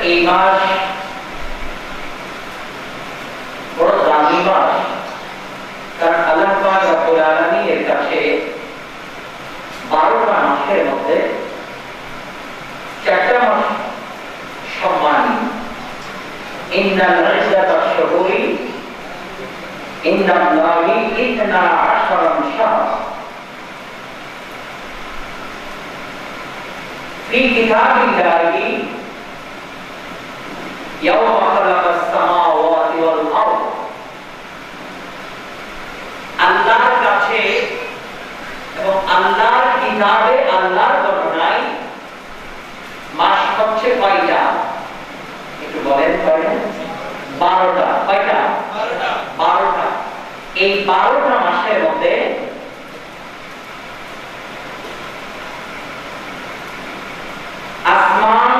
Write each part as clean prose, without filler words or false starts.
এই মাস বড় দামি মাস, কারণ আল্লাহ পাক রব্বুল আলামিনের কাছে 12টা মাসের মধ্যে 4টা মাস সম্মানী। ইন্নাল ইদ্দাতাশ শুহুরি ইনদাল্লাহি 12 শাহর ফি কিতাবিল্লাহি ইয়াওমা খালাকাস সামাওয়াতি ওয়াল আরদ। আল্লাহর কাছে এবং আল্লাহর কিতাবে আল্লাহর বর্ণনায় মাস হচ্ছে কয়টা? একটু বলেন কয়টা? 12টা। কয়টা? 12টা। এই 12টা মাসের মধ্যে আসমান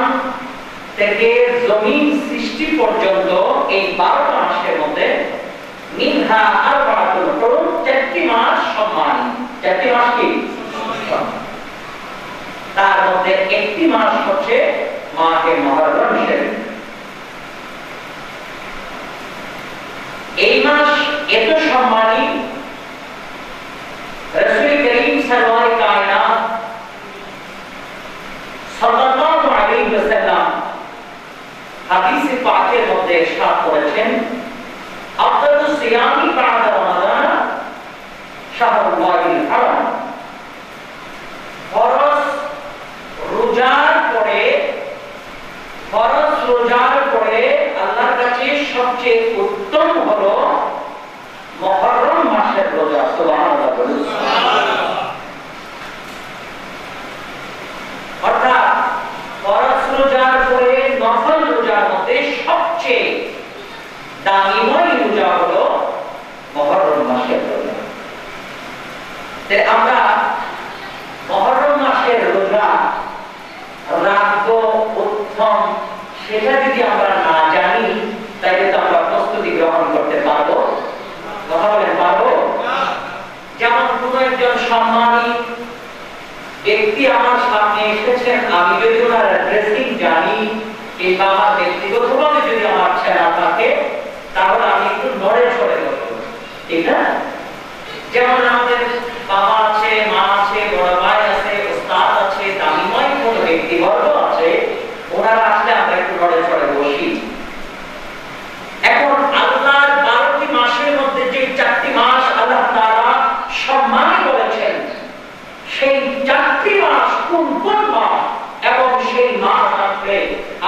থেকে জমিন সৃষ্টি পর্যন্ত এই 12টা মাসের মধ্যে মিনহা আরবাতুল হুরুম, 4টি মাস সম্মানী। 4টি মাস কি? তার মধ্যে একটি মাস হচ্ছে মাহে মুহররম শরীফ। এই মাস এত সম্মানী, রাসূল করিম সাল্লাল্লাহু কায়নাত সাল্লাল্লাহু আলাইহি ওয়াসাল্লাম হাদিসে পাকের মধ্যে ইরশাদ করেছেন, আফদালুস সিয়ামি বা'দা রমাদান শাহরুল্লাহিল হারাম। ফরজ রোজার পরে আল্লাহর কাছে সবচেয়ে উত্তম হলো মুহররম মাসের রোজা। সুবহানাল্লাহ। অর্থাৎ ফরজ রোজার পরে নফল রোজার মধ্যে সবচেয়ে দামিময় রোজা হলো মুহররম মাসের রোজা। তাই আমরা মুহররম মাসের রোজা রাখবো উত্তম, সেটা যদি আমরা না জানি তাহলে তো আমরা প্রস্তুতি গ্রহণ করতে পারবো? কথা বলেন, পারবো? যেমন কোন একজন সম্মানী ব্যক্তি আমার সামনে এসেছেন, আমি যদি ওনার ড্রেসিং জানি কিংবা আমার ব্যক্তিগতভাবে যদি আমার চেনা থাকে, তাহলে আমি একটু নড়ে চড়ে বলবো, ঠিক না? যেমন আমাদের বাবা আছে, মা আছে, বড় ভাই আছে, উস্তাদ আছে, দামিময় কোন ব্যক্তিবর্গ আছে, ওনারা আসলে আমরা একটু নড়ে চড়ে বসি। এখন আল্লাহর 12টি মাসের মধ্যে যে 4টি মাস আল্লাহ তাআলা সম্মানী বলেছেন, সেই 4টি মাস কোন কোন মাস এবং সেই মাস আসলে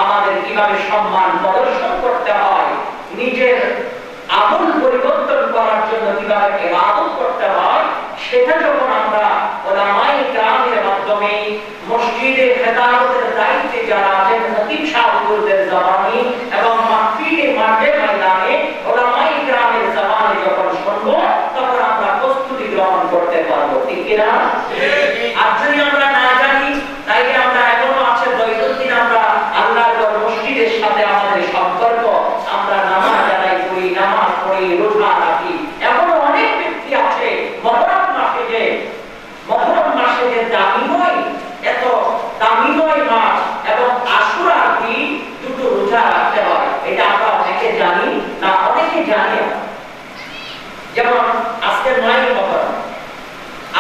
আমাদের কিভাবে সম্মান প্রদর্শন করতে হয়, নিজের আমল পরিবর্তন করার জন্য কিভাবে ইবাদত করতে হয়, সেটা যখন আমরা উলামায়ে কেরামের মাধ্যমে মসজিদে খেতাবতের দায়িত্বে যারা আছেন, খতিব সাহেবদের জবানি এবং মাহফিলে মাঠে ময়দানে উলামায়ে কেরামের জবানি যখন শুনবো, তখন আমরা প্রস্তুতি গ্রহণ করতে পারবো, ঠিক কি না? আর যদি আমরা না জানি, তাইলে আমরা এখনো আছে দৈনন্দিন আমরা আল্লাহর ঘর মসজিদের সাথে আমাদের সম্পর্ক, আমরা নামাজ আদায় করি, নামাজ পড়ি, রোজা রাখি। এখনো অনেক ব্যক্তি আছে মুহররম মাসে যে দামিময়, এত দামিময় মাস এবং আশুরার দিন দুটো রোজা রাখতে হয়, এটা আমরা অনেকে জানি না, অনেকে জানি না। যেমন আজকে 9 মুহররম,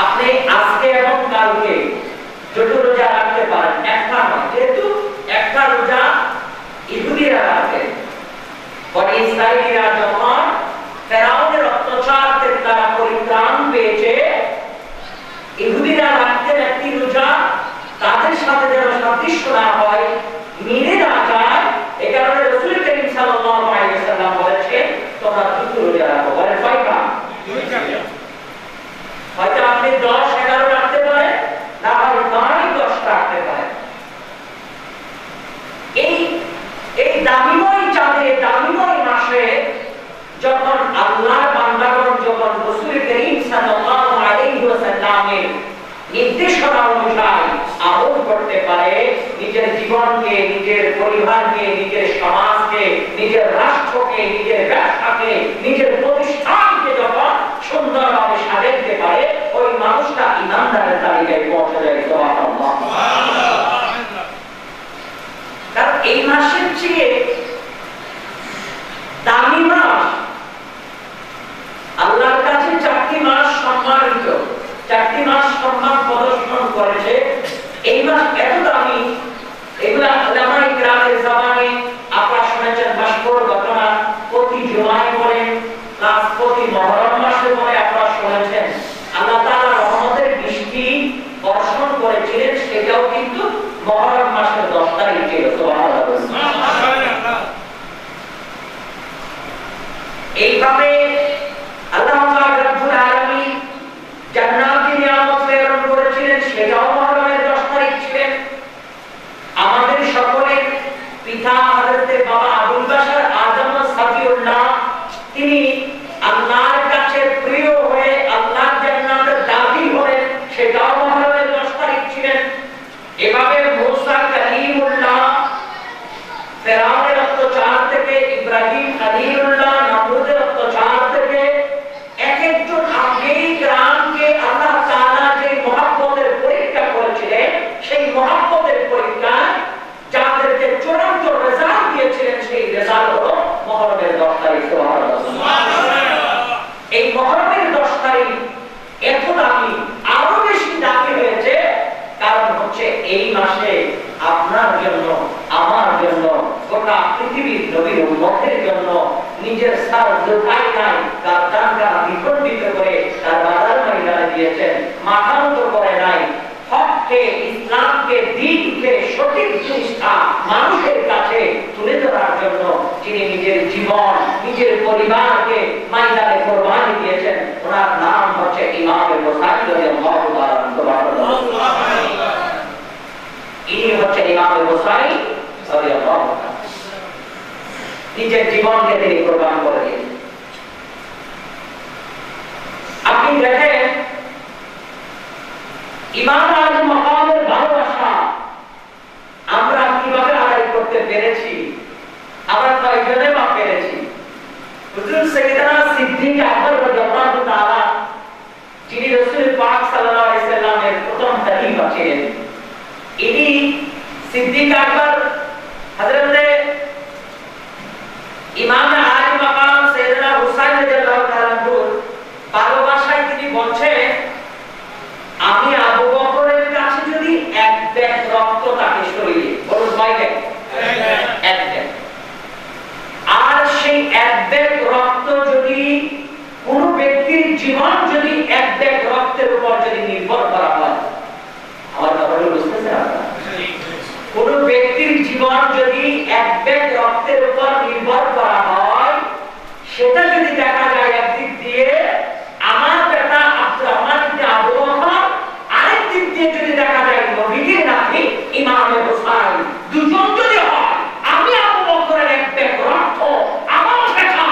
আপনি আজকে এবং কালকে দুটো রোজা রাখতে পারেন, একটা নয়, যেহেতু একটা রোজা ইহুদিরা রাখে। বনি ইসরাঈলীরা যখন ফেরাউনের অত্যাচার থেকে তারা পরিত্রাণ পেয়েছে, ইহুদিরা রাখতেন একটি রোজা, তাদের সাথে যেন সাদৃশ্য না হয়, মিলে না যায়, এই কারণে রাসূল করিম সাল্লাল্লাহু আলাইহি ওয়াসাল্লাম বলেছেন, তোমরা দুটো রোজা রাখো। বলেন কয়টা? দুইটা। হয়তো আপনি 10, 11 রাখতে পারেন, না হয় 9, 10 রাখতে পারেন। এই দামিময় চাঁদে, দামিময় মাসে যখন আল্লাহর বান্দাগণ যখন রাসূল করিম সাল্লাল্লাহু আলাইহি ওয়াসাল্লামের নির্দেশনা অনুযায়ী আমল করতে পারে, নিজের জীবনকে, নিজের পরিবারকে, নিজের সমাজকে, নিজের রাষ্ট্রকে, নিজের ব্যবসাকে, নিজের প্রতিষ্ঠানকে যখন সুন্দরভাবে সাজাতে পারে, ওই মানুষটা ইমানদারের তালিকায় পৌঁছে যায়। সুবহানাল্লাহ। কারণ এই মাসের চেয়ে দামি মাস আল্লাহর কাছে 4টি মাস সম্মানিত, 4টি মাস সম্মান প্রদর্শন করেছে। এই মাস এত দামি, এগুলা উলামায়ে কিরামের জামানে আপনারা শুনেছেন মাসপুর ঘটনা, প্রতি জুমায় পড়ে, প্লাস প্রতি মুহররম মাসে পড়ে আপনারা শুনেছেন আল্লাহ তাআলা রহমতের বৃষ্টি বর্ষণ করেছিলেন, সেটাও কিন্তু মুহররম মাসের 10 তারিখ ছিল। সুবহানাল্লাহ। এইভাবে আল্লাহ পাক রব্বুল আলামিন জান্নাতি নিয়ামত প্রেরণ করেছিলেন, সেটাও মুহররমের 10 তারিখ ছিলেন। আমাদের সকলের পিতা হযরত বাবা আবুল বাশার আজম সাফিউল্লাহ, তিনি আল্লাহর কাছে প্রিয় হয়ে আল্লাহর জান্নাতের দাবি হলেন, সেটাও মুহররমের 10 তারিখ ছিলেন। এভাবে মুসা কালিমুল্লাহ ফেরাউনের অত্যাচার থেকে, ইব্রাহিম খলিলুল্লাহ নমরুদের অত্যাচার থেকে, এক একজন আম্বিয়া কিরামকে আল্লাহ তাআলা যে মহব্বতের পরীক্ষা করেছিলেন, সেই মহব্বতের পরীক্ষা যাদেরকে চূড়ান্ত রেজাল্ট দিয়েছিলেন, সেই রেজাল্ট হলো মুহররমের 10 তারিখ। সুবহানাল্লাহ। এই মুহররমের 10 তারিখ এত দামি, আরো বেশি দামি হয়েছে কারণ হচ্ছে এই মাসে আপনার জন্য, আমার জন্য, গোটা পৃথিবীর নবীর উম্মতের জন্য নিজের সার জোতাই নাই, গাদ্দানরা বিখণ্ডিত করে তার বাজার ময়দানে দিয়েছেন, মাথা নত করে নাই, হককে, ইসলামকে, দ্বীনকে, সঠিক জিনিসটা মানুষের কাছে তুলে ধরার জন্য যিনি নিজের জীবন, নিজের পরিবারকে ময়দানে কোরবানি দিয়েছেন, ওনার নাম হচ্ছে ইমাম হুসাইন রাদিয়াল্লাহু তাআলা আনহু। ইনি হচ্ছেন ইমাম হুসাইন রাদিয়াল্লাহু তাআলা। নিজের জীবনকে তিনি কোরবান করে দিয়েছেন। আপনি দেখেন ইমাম আজম মাকামের ভালোবাসা আমরা কিভাবে আদায় করতে পেরেছি, আমরা কয়েকজনে বা পেরেছি। হুজুর সাইয়েদনা সিদ্দিক আকবর রাদিয়াল্লাহু তাআলা, যিনি রাসূল পাক সাল্লাল্লাহু আলাইহি সাল্লামের প্রথম খলিফা ছিলেন, ইনি সিদ্দিক আকবর হযরত ইমাম আজম মাকাম সাইয়েদনা হুসাইন রাদিয়াল্লাহু তাআলা ভালোবাসায় তিনি বলছেন, আমি আবু বকরের কাছে যদি এক ব্যাগ রক্ত তাকে শরীরে, বলুন কয় ব্যাগ? এক ব্যাগ। আর সেই এক ব্যাগ রক্ত যদি কোন ব্যক্তির জীবন যদি এক ব্যাগ রক্তের উপর যদি নির্ভর করা হয়, আমার কথাটা বুঝতেছেন আপনারা? কোন ব্যক্তির জীবন যদি এক ব্যাগ রক্তের উপর নির্ভর করা হয়, সেটা যদি দেখা যায় একদিক দিয়ে আমার বেটা আব্দুর রহমান ইবনে আবু বকর, আরেক দিক দিয়ে যদি দেখা যায় নবীর নাতি ইমাম হুসাইন, দুজন যদি হয়, আমি আবু বকরের এক ব্যাগ রক্ত আমার বেটা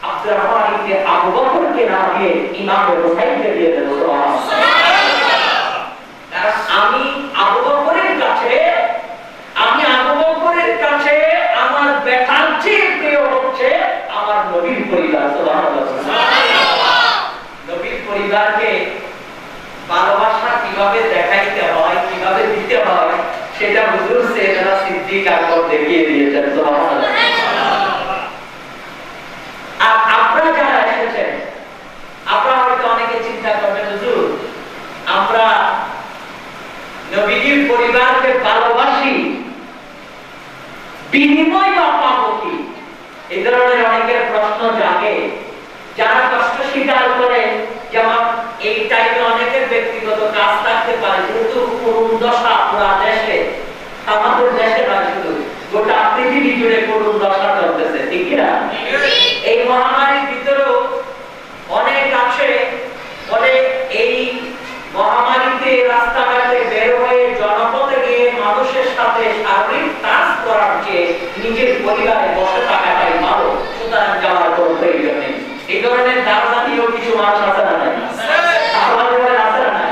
আব্দুর রহমান ইবনে আবু বকরকে না দিয়ে ইমাম হুসাইনকে দিয়ে দেব। কারণ আমি আবু বকরের কাছে, আমার বেটার চেয়ে প্রিয় হচ্ছে আমার নবীর পরিবার। নবীর পরিবারকে ভালোবাসা কিভাবে দেখাইতে হয়, কিভাবে দিতে হয়, সেটা হুজুর সাইয়েদনা সিদ্দিক আকবর দেখিয়ে দিয়েছেন। সুবহানাল্লাহ। আর আপনারা যারা এসেছেন, আপনারা হয়তো অনেকে চিন্তা করবেন, হুজুর আমরা নবীর পরিবারকে ভালোবাসি, বিনিময় বা পাবো কি? এই ধরনের অনেকের প্রশ্ন জাগে। যারা কষ্ট স্বীকার করে, যেমন এই টাইমে অনেকের ব্যক্তিগত কাজ থাকতে পারে, যেহেতু করুণ দশা পুরা দেশে, আমাদের দেশে নয় শুধু গোটা পৃথিবী জুড়ে করুণ দশা চলতেছে, ঠিক না? এই মহামারীর ভিতরেও অনেক আছে বলে এই মহামারীতে রাস্তাঘাটে বের হয়ে জনপদে গিয়ে মানুষের সাথে শারীরিক কাজ করার চেয়ে নিজের পরিবারে বসে থাকাটাই ভালো, সুতরাং যাওয়ার কোনো প্রয়োজন নেই। এই ধরনের দার্শনিক কিছু মানুষ আছে না নাই? আছে না নাই?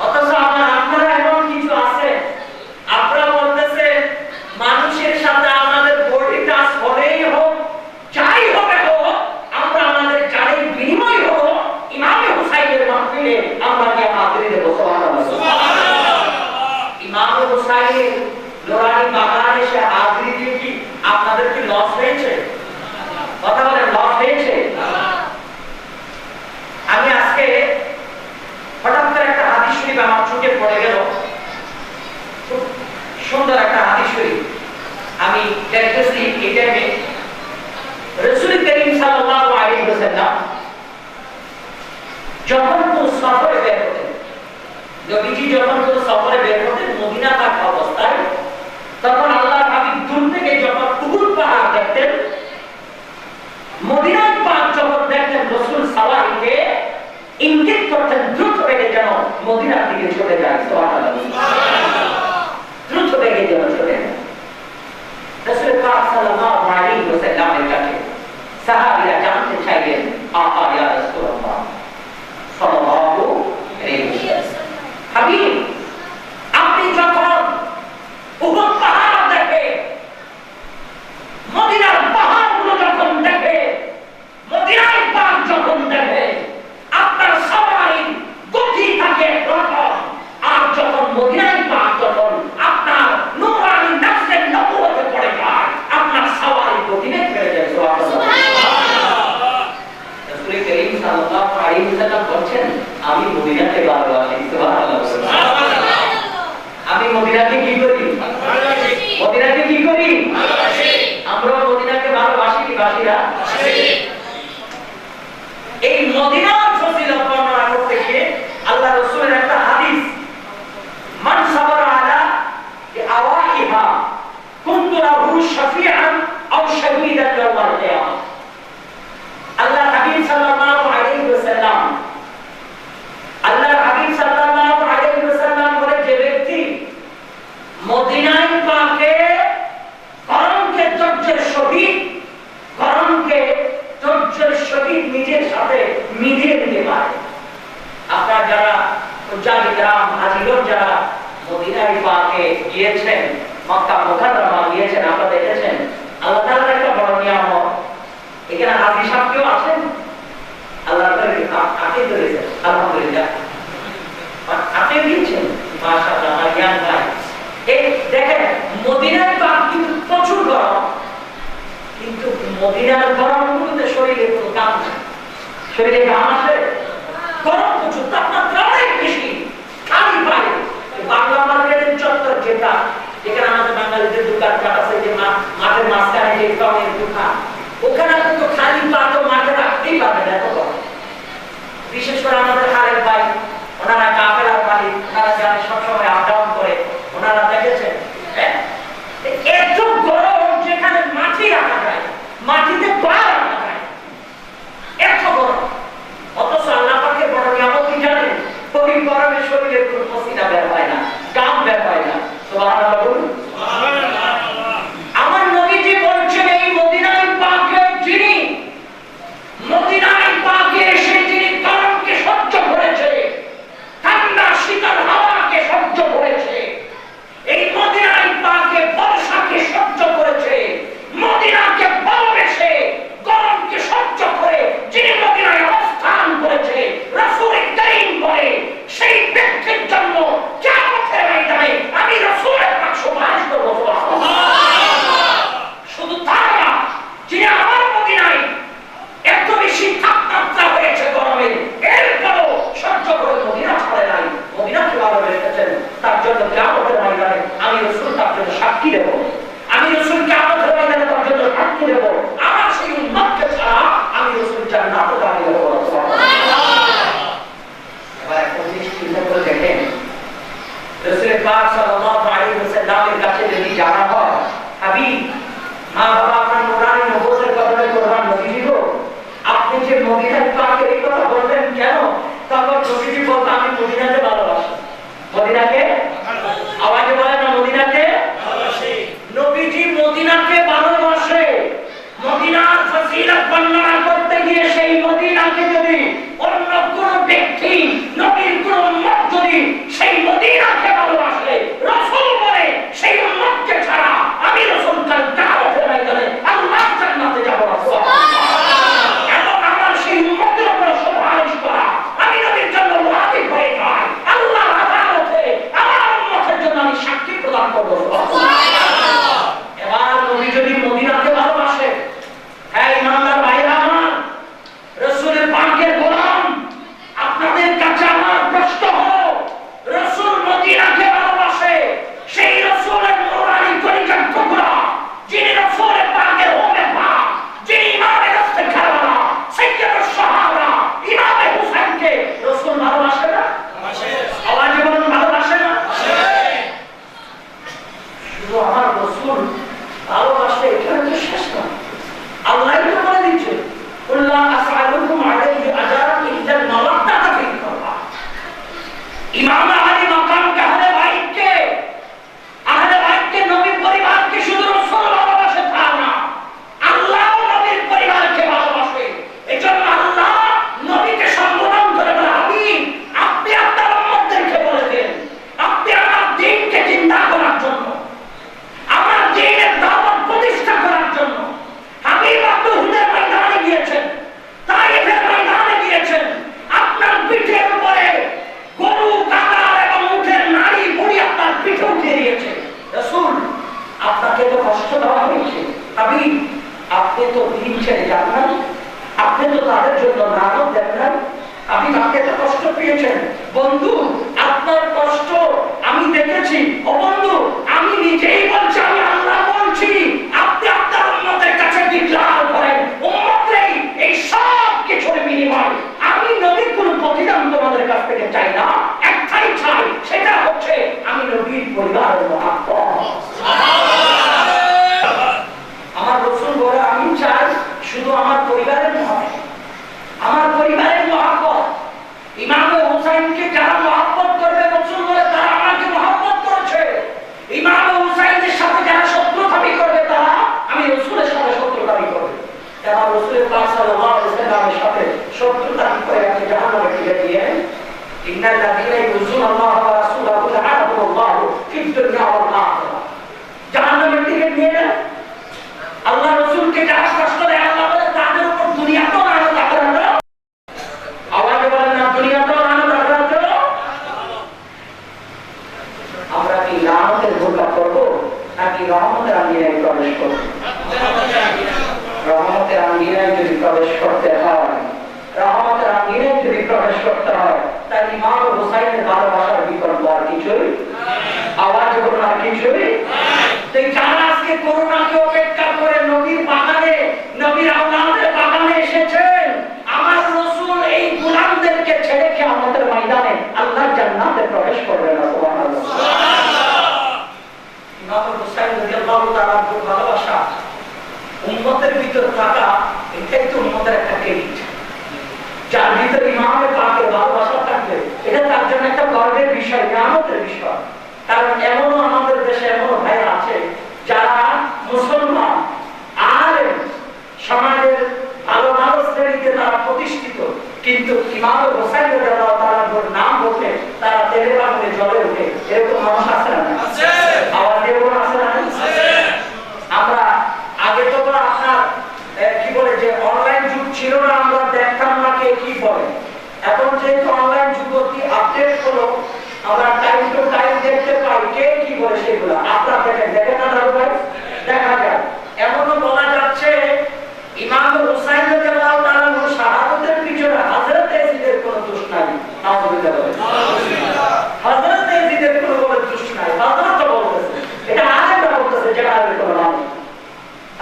অথচ আপনারা এমন কিছু আছে, আপনারা বলতেছে মানুষের সাথে আমাদের বডি টাচ হলেই হোক, যাই হবে হোক, আমরা আমাদের জানের বিনিময় হোক, ইমাম হুসাইনের মাহফিলে আমরা গিয়ে হাজিরি দেব। সুবহানাল্লাহ। ইমাম হুসাইনের নোরানি বাগানে এসে হাজিরি দিয়ে কি আপনাদের কি লস হয়েছে? কথা বলেন, লস হয়েছে? আমি আজকে হঠাৎ করে একটা হাদিস শরীফ আমার চোখে পড়ে গেল, খুব সুন্দর একটা হাদিস শরীফ। আমি দেখতেছি এই টাইমে রাসূল করিম সাল্লাল্লাহু আলাইহি ওয়াসাল্লাম যখন কোন সফরে বের হতেন, নবীজি যখন কোন সফরে বের হতেন মদিনা থাকা অবস্থায়, তখন আল্লাহর হাবিব দূর থেকে যখন উহুদ পাহাড় দেখতেন, মদিনার পাক যখন দেখতেন, রাসূল সাওয়ারিকে ইঙ্গিত করতেন দ্রুত বেগে যেন মদিনার দিকে চলে যায়। সুবহানাল্লাহ, দ্রুত বেগে যেন চলে যায়। রাসূল পাক সাল্লাল্লাহু আলাইহি ওয়াসাল্লামের কাছে সাহাবীরা জানতে চাইলেন, আহা ইয়া রাসূলুল্লাহ সাল্লাল্লাহু আলাইহি ওয়াসাল্লাম, হাবিব আপনি যখন উহুদ পাহাড় দেখে, মদিনার পাহাড়গুলো যখন দেখে, মদিনার পাক যখন দেখে, আপনার সবাই গতি থাকে একরকম, আর যখন মদিনার পাক যখন আপনার নূরানি নফসের নবুয়তে পড়ে যায়, আপনার সবাই গতি বেড়ে যায়। সুবহানাল্লাহ। রাসূল করিম সাল্লাল্লাহু আলাইহি ওয়াসাল্লাম বলেন, আমি মদিনাকে ভালোবাসি। সুবহানাল্লাহ। আমি মদিনাকে কি করি? ভালোবাসি। মদিনাকে কি করি? ভালোবাসি। আমরা মদিনাকে ভালোবাসি কি বাসি না? বাসি। এই মদিনার ফজিলত বর্ণনা করতে গিয়ে আল্লাহ রাসূলের একটা হাদিস, মান সাবারা আলা আওয়াইহা কুনতু লাহু শাফিআন আও শাহীদান ইয়াওমাল কিয়ামah। আল্লাহ হাবিব সাল্লাল্লাহু আলাইহি ওয়াসাল্লাম, আল্লাহর হাবিব সাল্লাল্লাহু আলাইহি ওয়াসাল্লাম বলে, যে ব্যক্তি মদিনায় পাকে গরমকে ধৈর্যের সহিত, গরমকে ধৈর্যের সহিত নিজের সাথে মিলিয়ে নিতে পারে। আপনারা যারা উজ্জানি গ্রাম হাজিগণ যারা মদিনায় পাকে গিয়েছেন, মক্কা মুকাররমা গিয়েছেন, আপনারা দেখেছেন আল্লাহ তাআলার একটা বড় নিয়ামত। এখানে হাজী সাহেব কেউ আছেন? আল্লাহ তাআলা আকে ধরেছেন, আলহামদুলিল্লাহ আপনি দিয়েছেন, মাশাআল্লাহ। আমার জ্ঞান ভাই, এই দেখেন মদিনার পাক কিন্তু প্রচুর গরম, কিন্তু মদিনার গরম গুলোতে শরীরে কোনো কাম নেই। শরীরে ঘাম আসে, গরম প্রচুর, তাপমাত্রা অনেক বেশি। খালি পায় বাংলা মার্কেটের চত্বর যেটা, যেখানে আমাদের বাঙালিদের দোকানপাট আছে, যে মাঠের মাঝখানে যে টমের দোকান, ওখানে কিন্তু খালি পা তো মাঠে রাখতেই পারবে না, এত গরম। বিশেষ করে আমাদের হারের ভাই, ওনারা কাফেলার মালিক, ওনারা জানে সবসময় আপ ডাউন করে, ওনারা দেখেছেন এত গরম যেখানে মাটি রাখা যায়, মাটিতে পা রাখা যায়, এত গরম। অথচ আল্লাহ পাকের বড় নিয়ামত কি জানেন? ওই গরমে শরীরে কোনো পসিনা বের হয় না, গাম বের হয় না। সুবহানাল্লাহ বলুন। আমার নবীজি বলছেন, এই মদিনায় পাকে যিনি, মদিনায় পাকে এসে যিনি গরমকে সহ্য করেছে, ঠান্ডা শীতল হাওয়াকে সহ্য করেছে, এই মদিনায় পাকে বর্ষাকে সহ্য করেছে, মদিনাকে ভালোবেসে গরমকে সহ্য করে যিনি মদিনায় অবস্থান করেছে, রাসূল করিম বলে, সেই ব্যক্তির জন্য কিয়ামতের ময়দানে আমি রাসূলের পাক সুপারিশ করব। শুধু তাই না, যিনি আমার মদিনায় এত বেশি তাপমাত্রা হয়েছে গরমে, এরপরও সহ্য করে মদিনা ছাড়ে নাই, মদিনাকে ভালোবেসেছেন, তার জন্য কিয়ামতের ময়দানে আমি রাসূল তার জন্য সাক্ষী দেব। আমি রাসূল কিয়ামতের ময়দানে তার জন্য সাক্ষী দেব। আমার সেই উম্মতকে ছাড়া আমি রাসূল জান্নাতে দাঁড়িয়ে দেব। এবার একটা জিনিস চিন্তা করে দেখেন, রাসূল পাক সাল্লাল্লাহু আলাইহি ওয়াসাল্লামের কাছে যদি জানা হয়, হাবিব মা বাবা আপনার নূরানি নবুয়তের কথা কোরআন নবীজি গো, আপনি যে মদিনার পাকে এই কথা বললেন কেন? তখন নবীজি বলতেন, আমি মদিনাকে ভালোবাসি। মদিনাকে আওয়াজে বলেন না, মদিনাকে ভালোবাসি। নবীজি মদিনাকে ভালোবাসে। মদিনার ফজিলত বর্ণনা করতে গিয়ে সেই মদিনাকে যদি অন্য কোন ব্যক্তি, নবীর কোন উম্মত যদি সেই মদিনাকে ভালোবাসে, রাসূল বলে সেই উম্মতকে ছাড়া আমি রাসূল কাল কিয়ামতের ময়দানে আল্লাহর জান্নাতে যাব। সুবহানাল্লাহ। এবং আমার সেই উম্মতের উপর সুপারিশ করা আমি নবীর জন্য ওয়াজিব হয়ে যায়। আল্লাহর আদালতে আমার উম্মতের জন্য আমি সাক্ষী প্রদান করব। সুবহানাল্লাহ। দাবি করে আপনি জাহান্নামে ঠেলে দিয়ে ইন্নাল্লাযীনা ইউযুনাল্লাহ ওয়া রাসূলাহু লা'আনাহুমুল্লাহু ফিদ দুনিয়া ওয়াল আখিরাহ। জাহান্নামে ঠেলে দিয়ে আল্লাহ রাসূলকে যারা কষ্ট দেয় আল্লাহ বলে তাদের উপর দুনিয়াতেও লানত আখেরাতেও। আওয়াজে বলেন না দুনিয়াতেও লানত আখেরাতেও। আমরা কি লানতের ভোগ করব নাকি রহমতের আঙ্গিনায় প্রবেশ করব? রহমতের আঙ্গিনায় যদি প্রবেশ করতে হয়, রহমতের আঙ্গিনায় যদি প্রবেশ করতে হয়, তাই ইমাম হুসাইনের ভালোবাসার বিকল্প আর কিছুই, আওয়াজ করুন আর কিছুই। তো যারা আজকে করোনাকে উপেক্ষা করে নবীর বাগানে, নবীর আওলাদের বাগানে এসেছেন, আমার রাসূল এই গোলামদেরকে ছেড়ে কিয়ামতের ময়দানে আল্লাহর জান্নাতে প্রবেশ করবে না। সুবহানাল্লাহ। ইমাম হুসাইন রাদিয়াল্লাহু তাআলা ভালোবাসা উম্মতের ভিতর থাকা, এটাই তো উম্মতের একটা ক্রেডিট। যার ভিতরে ইমামে পাকের ভালোবাসা থাকবে, এটা তার জন্য একটা গর্বের বিষয়, নিয়ামতের বিষয়। কারণ এমনও আমাদের দেশে এমনও ভাই আছে যারা মুসলমান আর সমাজের ভালো ভালো শ্রেণীতে তারা প্রতিষ্ঠিত, কিন্তু ইমাম হুসাইন রাদিয়াল্লাহু তাআলার নাম বলতে তারা তেলে বাগানে জ্বলে ওঠে। এরকম মানুষ আছে না? আছে। আওয়াজ দিয়ে বলুন আছে না? আছে। আমরা আগে তো আপনার কি বলে যে অনলাইন যুগ ছিল না, আমরা দেখতাম না কে কি বলে। এখন যেহেতু অনলাইন যুগ কি আপডেট হলো, আমরা টাইম টু টাইম দেখতে পাই কে কি বলে সেগুলো। আপনারা দেখেন না দাদু ভাই? দেখা যায়। এমনও বলা যাচ্ছে ইমাম হুসাইন রাদিয়াল্লাহু তাআলা শাহাদাতের পিছনে হযরত ইয়াজিদের কোনো দোষ নাই। নাউযুবিল্লাহ। হযরত ইয়াজিদের কোনো দোষ নাই। হযরত বলতেছে, এটা আলেমরা বলতেছে, যেটা আলেমের কোনো নাম।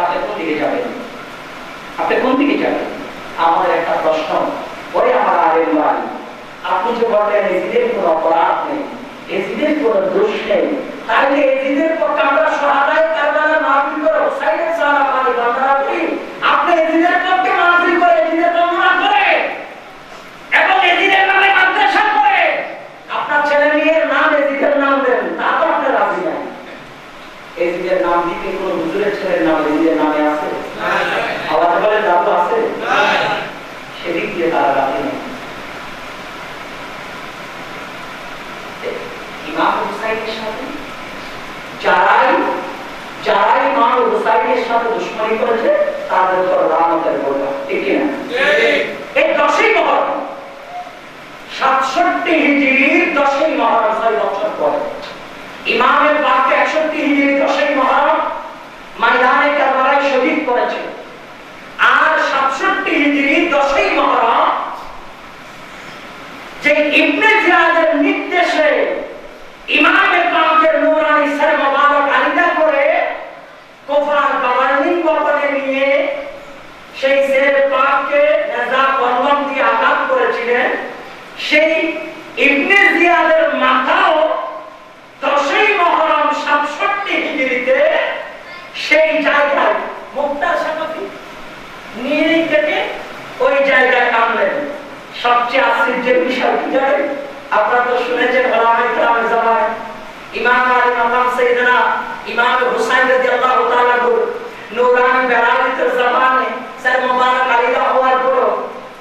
আপনি কোন দিকে যাবেন? আপনি কোন দিকে যাবেন? আমাদের একটা প্রশ্ন, ওই আমার আলেম ভাই, আপনি যে বলেন ইয়াজিদের কোনো অপরাধ নেই, ইয়াজিদের কোনো দোষ নেই, তাহলে ইয়াজিদের পক্ষে আমরা শাহাদায়ে কারবালার মাহফিল করে হুসাইনের সাহাবা মানে বান্দা করি, আপনি ইয়াজিদের পক্ষে মাহফিল করে ইয়াজিদের বর্ণনা করে এবং ইয়াজিদের নামে মাদ্রাসা করে আপনার ছেলে মেয়ের নাম ইয়াজিদের নাম দেন, তা তো আপনি রাজি নাই। ইয়াজিদের নাম দিতে কোন হুজুরের ছেলের নাম ইয়াজিদের নামে আছে? আওয়াজ বলে দাদু আছে? সেদিক দিয়ে তারা রাজি নেই। ইমাম হুসাইনের সাথে যারাই ইমাম হুসাইনের সাথে দুশমনি করেছে তাদের উপর লানতের বর্ষা। ঠিক কি না? এই 10ই মুহররম 67 হিজরির 10ই মুহররম 6 বছর পরে ইমামে পাককে 61 হিজরির 10ই মুহররম ময়দানে কারবালায় শহীদ করেছে। আর 67 হিজরির 10ই মুহররম যে ইবনে জিয়াদের নির্দেশে ইমামে পাকের নূরানি সর মোবারক আলিদা করে কুফার গভর্নিং ভবনে নিয়ে সেই শের পাককে নেজা কলম দিয়ে আঘাত করেছিলেন, সেই ইবনে জিয়াদের মাথাও 10ই মুহররম 67 হিজরিতে সেই জায়গায় মুক্তার সাথে নিয়ে কেটে ওই জায়গায় কামলেন। সবচেয়ে আশ্চর্যের বিষয় কি জানেন? আপনারা তো শুনেছেন ওলামায়ে কেরামের জামানায় ইমাম আলী মাকাম সাইয়েদনা ইমাম হুসাইন রাদিয়াল্লাহু তাআলা নূরানি বেলায়েতের জামানে সর মুবারক আলিদা হওয়ার পর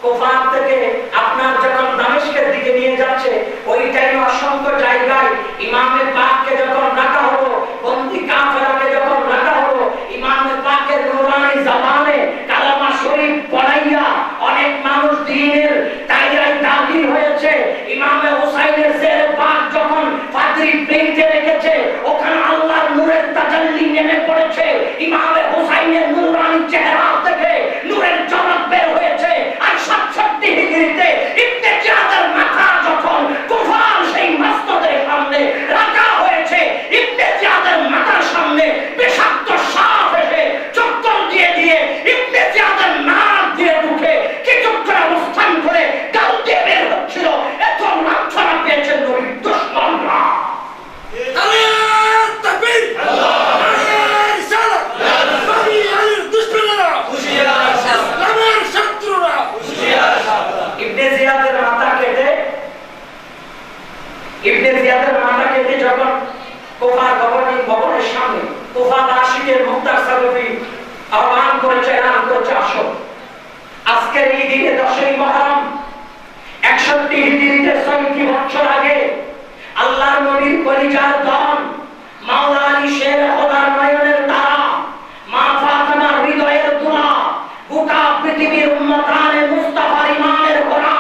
কুফার থেকে আপনার যখন দামেস্কের দিকে নিয়ে যাচ্ছে, ওই টাইমে অসংখ্য জায়গায় ইমামে পাককে যখন রাখা হলো, বন্দী কাফেরকে যখন রাখা হলো, ইমামে পাকের নূরানি জামানে কালামা শরীফ পড়াইয়া অনেক মানুষ দ্বীনের দায়রায় দাখিল হয়েছে। ইমামে হুসাইনের শের পাক যখন ফাদরি প্লেটে রেখেছে, ওখানে আল্লাহর নূরের তাজাল্লি নেমে পড়েছে। ইমামে হুসাইনের নূরানি চেহারা থেকে নূরের চমক বের হয়েছে। আর 67 হিজরিতে ইবনে জিয়াদের মাথা যখন কুফার সেই মসজিদের সামনে রাখা হয়েছে, ইবনে জিয়াদের মাথার সামনে বিষাক্ত সাপ এসে চক্কর দিয়ে দিয়ে ইবনে জিয়াদের নাক দিয়ে ঢুকে কিছুক্ষণ অবস্থান করে গাল দিয়ে বের হচ্ছিল। এত লাঞ্ছনা পেয়েছেন নবীর দুশমনরা। আল্লাহু তাকবীর, আল্লাহু রিসালাত, নবী আলীর দুশমনরা হুশিয়ার, ইসলামের শত্রুরা হুশিয়ার। ইবনে জিয়াদের মাথা কেটে যখন কুফার গভর্নিং ভবনের সামনে কুফা দাশিকের মুক্তার সালফি আহ্বান করেছে, এলান করেছে, আসো আজকের এই দিনে 10ই মুহররম 61 হিজরিতে 6টি বছর আগে আল্লাহর নবীর কলিজার ধন মাওলা আলী শের খোদার নয়নের তারা মা ফাতেমার হৃদয়ের দোলা গোটা পৃথিবীর উম্মতানে মুস্তাফার ইমামের ঘোড়া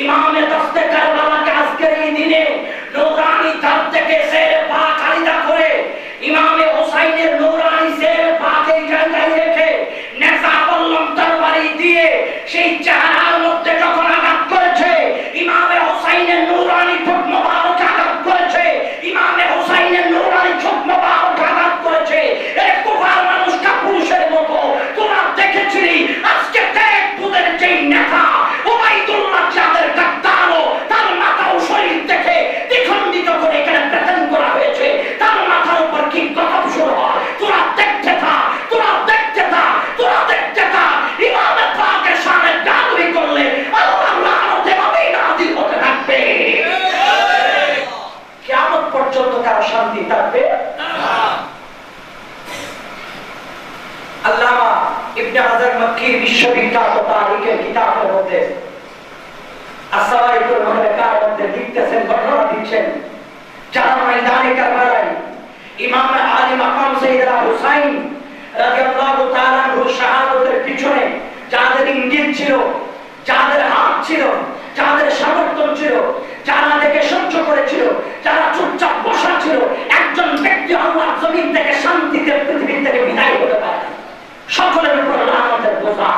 ইমামে দস্তে কারবালাকে আজকের এই দিনে নূরানি ধার থেকে শেরে পাক আলিদা করে ইমামে হোসাইনের নূরানি শেরে পাক এই জায়গায় রেখে নেজা বল্লম তরবারি দিয়ে সেই চেহারার মধ্যে যখন আঘাত করেছে ইমামে হোসাইনের নূরানি ঠোঁট মোবারক আঘাত করেছে ইমামে হোসাইনের নূরানি ঠোঁট মোবারক আঘাত করেছে এই কুফার মানুষ কাপুরুষের মতো তোরা দেখেছিলি আজকে দেখ তোদের যেই নেতা ওবাইদুল্লাহ যাদের গাদ্দারও তার মাথা ও শরীর থেকে দ্বিখণ্ডিত করে এখানে প্রেজেন্ট করা হয়েছে তার মাথার উপর কি গজব শুরু হয় তোরা দেখতে থাক তোরা দেখতে থাক তোরা দেখতে থাক ইমামে পাকের সামনে দাঁড়িয়ে করলে আল্লাহর লানত এভাবে নাযিল হতে থাকবে কিয়ামত পর্যন্ত কারো শান্তি থাকবে না। আল্লামা ইবনে হাজার মক্কির বিশ্ববিখ্যাত তারিখের কিতাবের মধ্যে আসসালাইকুল মুহতাকার মধ্যে লিখতেছেন ঘটনা দিচ্ছেন যারা ময়দানে কারবালায় ইমাম আলী মাকাম সাইয়েদনা হুসাইন রাদিয়াল্লাহু তাআলা আনহু শাহাদাতের পিছনে যাদের ইঞ্জিল ছিল যাদের হাত ছিল যাদের সমর্থন ছিল যারা দেখে সহ্য করেছিল যারা চুপচাপ বসা ছিল একজন ব্যক্তি আল্লাহর জমিন থেকে শান্তিতে পৃথিবী থেকে বিদায় হতে পারে সকলের উপর লানতের বোঝা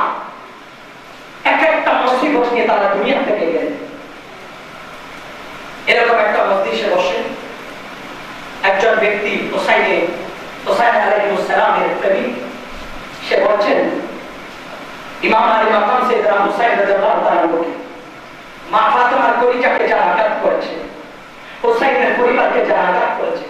এক একটা মুসিবত নিয়ে তারা দুনিয়া থেকে গেলেন। এরকম একটা মজলিসে বসে একজন ব্যক্তি হোসাইন আলাইহিস সালামের প্রেমিক সে বলছেন ইমাম আলী মাকাম সাইয়েদনা হুসাইন রাদিয়াল্লাহু তাআলা আনহু মা ফাতেমার কলিজাকে যারা আঘাত করেছে হোসাইনের পরিবারকে যারা আঘাত করেছে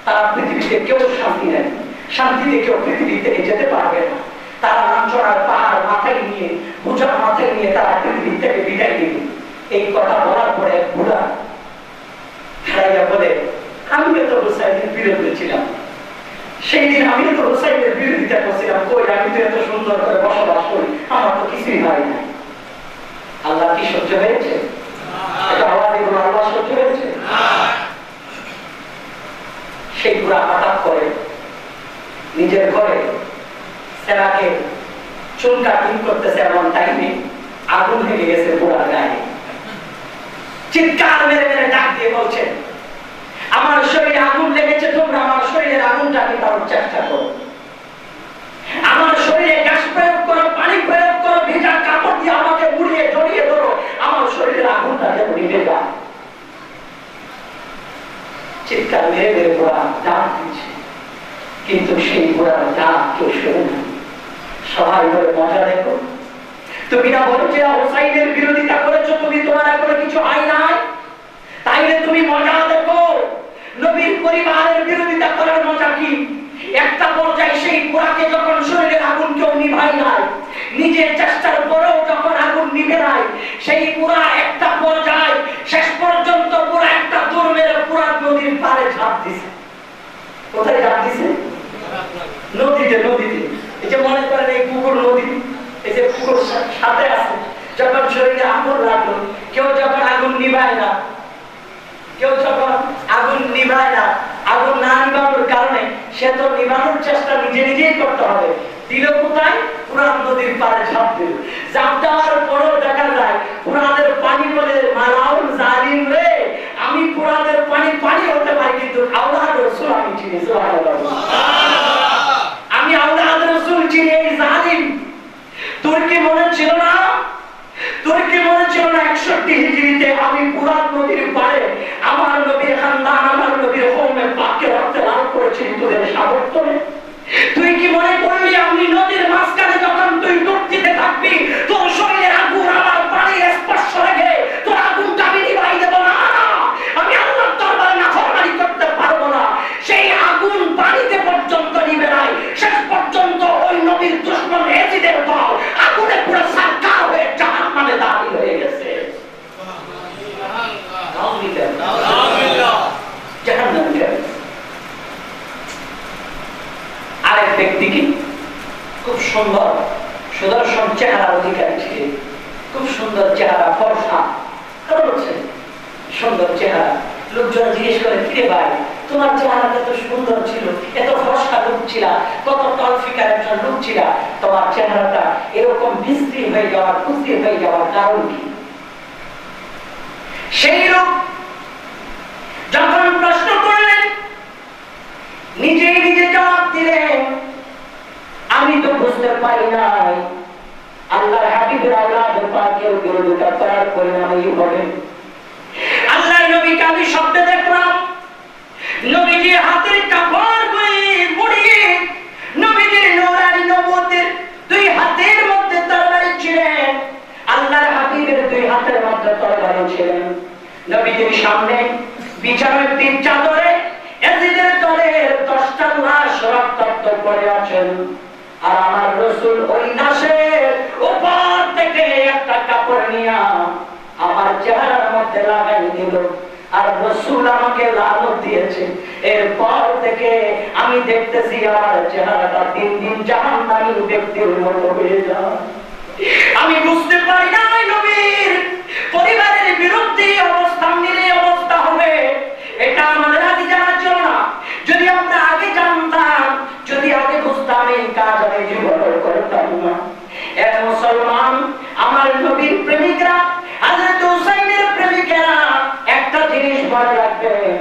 তারা পৃথিবীতে কেউ শান্তি নেই শান্তিতে কেউ পৃথিবী থেকে যেতে পারবে না তারা লাঞ্ছনার পাহাড় মাথায় নিয়ে বোঝা মাথায় নিয়ে তারা পৃথিবী থেকে বিদায় নেবে। এই কথা বলার পরে বুড়া খাইয়া বলে আমিও তো হোসাইনের বিরুদ্ধে ছিলাম সেই দিন আমিও তো হোসাইনের বিরোধিতা করছিলাম কই আমি তো এত সুন্দর করে বসবাস করি আমার তো কিছুই হয় না। আল্লাহ কি সহ্য হয়েছে এটা আওয়াজ এগুলো আল্লাহ সহ্য হয়েছে সেই বুড়া হঠাৎ করে নিজের ঘরে সেরাকে চুল কাটিং করতেছে এমন টাইমে আগুন লেগে গেছে বুড়ার গায়ে চিৎকার মেরে মেরে ডাক দিয়ে বলছেন আমার শরীরে আগুন লেগেছে তোমরা আমার শরীরের আগুনটা নিভানোর চেষ্টা করো আমার শরীরে গ্যাস প্রয়োগ করো পানি প্রয়োগ করো ভেজা কাপড় দিয়ে আমাকে মুড়িয়ে জড়িয়ে ধরো আমার শরীরের আগুনটা যেন নিভে যায়। চিৎকার মেরে মেরে বুড়া ডাক দিচ্ছে কিন্তু সেই বুড়ার ডাক কেউ শোনে না। সবাই বলে মজা দেখো তুমি না বলো যে হোসাইনের বিরোধিতা করেছো তুমি তোমার এখনো কিছু হয় নাই তাইলে তুমি মজা দেখো নবীর পরিবারের বিরোধিতা করার মজা কি একটা পর্যায়ে সেই বুড়াকে যখন শরীরের আগুন কেউ নিভাই নাই নিজের চেষ্টার পরেও যখন আগুন নিভে নাই সেই বুড়া একটা পর্যায়ে শেষ পর্যন্ত পুরো একটা দৌড় মেরে পুরা নদীর পাড়ে ঝাঁপ দিছে। কোথায় ঝাঁপ দিছে? নদীতে নদীতে এই যে মনে করেন এই পুকুর নদী এই যে পুকুর সাথে আছে যখন শরীরে আগুন লাগলো কেউ যখন আগুন নিভায় না কেউ যখন আগুন নিভায় না আগুন না নিভানোর কারণে সে তো নিভানোর চেষ্টা নিজে নিজেই করতে হবে দিল কোথায় পুরান নদীর পাড়ে ঝাঁপ দিল ঝাঁপ দেওয়ার পরেও দেখা যায় পুরানের পানি বলে মালাউল জালিম রে আমি পুরানের পানি পানি হতে পারি কিন্তু আওলাদ রাসূল আমি চিনি সুবহানাল্লাহ আমি আওলাদ রাসূল চিনি এই জালিম তোর কি মনে ছিল না 61 হিজরিতে আমি পুরান নদীর পাড়ে আমার নবীর খানদান আমার নবীর কওমে পাককে রক্তে লাল করেছি তোদের সামর্থ্য তুই কি মনে করলি আমি নদীর মাঝখানে যখন তুই ডুব দিতে থাকবি তোর শরীরের আগুন আমার পানির স্পর্শ লেগে তোর আগুনটা আমি নিভাই দেব না আমি আল্লাহর দরবারে নাফরমানি করতে পারবো না সেই আগুন পানিতে পর্যন্ত নিভে নাই শেষ পর্যন্ত ওই নবীর দুশমন এজিদের দল আগুনে পুরো সারকার হয়ে জাহান্নামে দাখিল হয়ে গেছে। আরেক ব্যক্তিকে খুব সুন্দর সুদর্শন চেহারার অধিকারী ছিলেন, খুব সুন্দর চেহারা, ফর্সা। কারণ হচ্ছে সুন্দর চেহারা। লোকজন জিজ্ঞেস করে, কিরে ভাই, তোমার চেহারাটা এত সুন্দর ছিল, এত ফর্সা লোক ছিল, কত তলফিকার একজন লোক ছিল, তোমার চেহারাটা এরকম বিশ্রী হয়ে যাওয়ার, কুচি হয়ে যাওয়ার কারণ কি? সেই লোক যখন প্রশ্ন করলেন, নিজেই নিজে জবাব দিলেন, আমি তো বুঝতে পারি নাই আল্লাহর হাবিবের আওলাদ পাকের বিরোধিতা করার পরিণামই হবে। আল্লাহর নবীকে আমি স্বপ্নে দেখলাম, নবীজির হাতের কাপড় মুড়িয়ে নবীজির নূরানি নবুয়তের দুই হাতের মধ্যে তরবারি ছিলেন, আল্লাহর হাবিবের দুই হাতের মধ্যে তরবারি ছিলেন। নবীজির সামনে বিছানো একটি চাদরে এজিদের দলের 10টা লাশ রক্তাক্ত পড়ে আছেন, আর আমার রাসূল ওই লাশের উপর থেকে একটা কাপড় নিয়ে আমার চেহারার মধ্যে লাগাই দিল, আর রাসূল আমাকে লানত দিয়েছে। এরপর থেকে আমি দেখতেছি আমার চেহারাটা দিন দিন জাহান্নামী ব্যক্তির মতো হয়ে যায়। আমি বুঝতে পারি না নবীর পরিবারের বিরুদ্ধে অবস্থান নিলে অবস্থা হবে, এটা আমাদের আগে জানা ছিল না। যদি আমরা আগে জানতাম, যদি আগে বুঝতাম, এই কাজ আমি জীবনে করতাম না। এক মুসলমান, আমার নবীর প্রেমিকরা, হযরত হুসাইনের প্রেমিকেরা একটা জিনিস মনে রাখবেন,